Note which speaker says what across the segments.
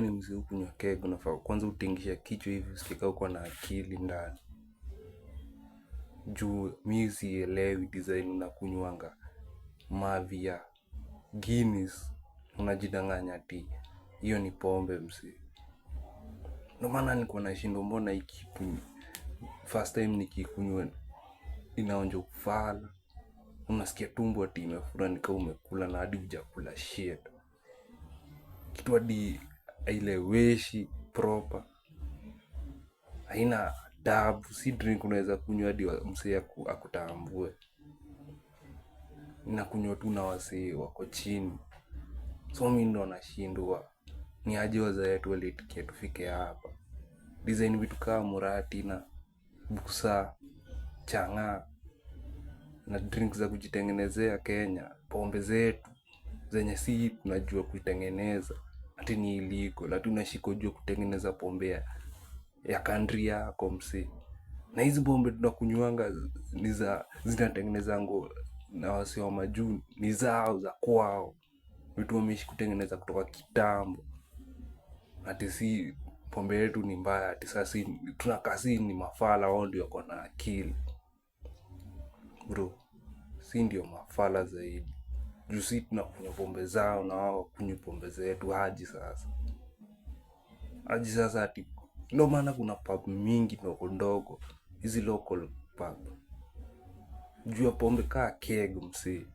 Speaker 1: kama ni mzee ukunywa keg unafaa kwanza utingisha kichwa hivi usikie uko na akili ndani. Juu mimi sielewi design unakunywanga mavi ya Guinness unajidanganya ati hiyo ni pombe mzee. Ndio maana niko nashindwa mbona hii kitu first time nikikunywa inaonja ufala. Unasikia tumbo ati imefura ni kama umekula na hadi hujakula shit. Kitu hadi haileweshi proper. Haina adabu, si drink unaweza kunywa hadi msee akutambue. Inakunywa tu na wasee wako chini. So mimi ndo nashindwa ni aje wazae wetu walitikia tufike hapa. Design vitu kama murati na busa, chang'aa na drinks za kujitengenezea Kenya, pombe zetu zenye si tunajua kuitengeneza ati ni illegal, ati unashika ujue kutengeneza pombe ya country yako msee. Na hizi pombe tunakunywanga ni za zinatengeneza na wasee wa majuu ni zao za kwao, vitu wameishi kutengeneza kutoka kitambo. Ati si pombe yetu ni mbaya, ati sasa tunakaa si ni mafala, wao ndio wako na akili. Bro, si ndio mafala zaidi. Juu si tunakunywa pombe zao na wao wakunywe pombe zetu aje sasa. Aje sasa ati ndio maana kuna pub mingi ndogo ndogo, hizi local pub. Juu ya pombe kaa keg msee.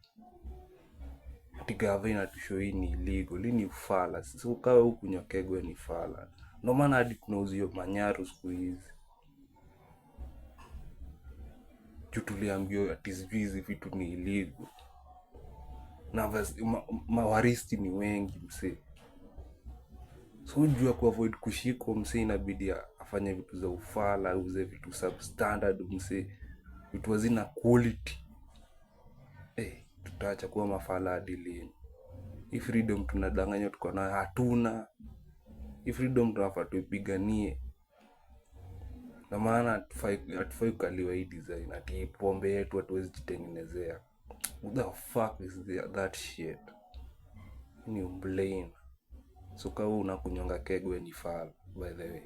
Speaker 1: Ati gava inatushow hii ni illegal, hii ni ufala. So kawe hukunywa keg wewe ni fala. Ndio maana hadi kunauzio manyaru siku hizi. Juu tuliambiwa ati hizi vitu ni illegal. Na mawaristi ni wengi msee. So juu ya kuavoid kushikwa msee inabidi afanye vitu za ufala, auze vitu substandard msee. Vitu hazina quality. Tutaacha kuwa mafala hadi lini? Hii freedom tunadanganywa tuko nayo hatuna. Hii freedom tunafaa tuipiganie. Na maana hatufai kukaliwa hii design ati pombe yetu hatuwezi jitengenezea. What the fuck is that shit? Ni umblame. So kama unakunywanga keg wewe ni fala by the way.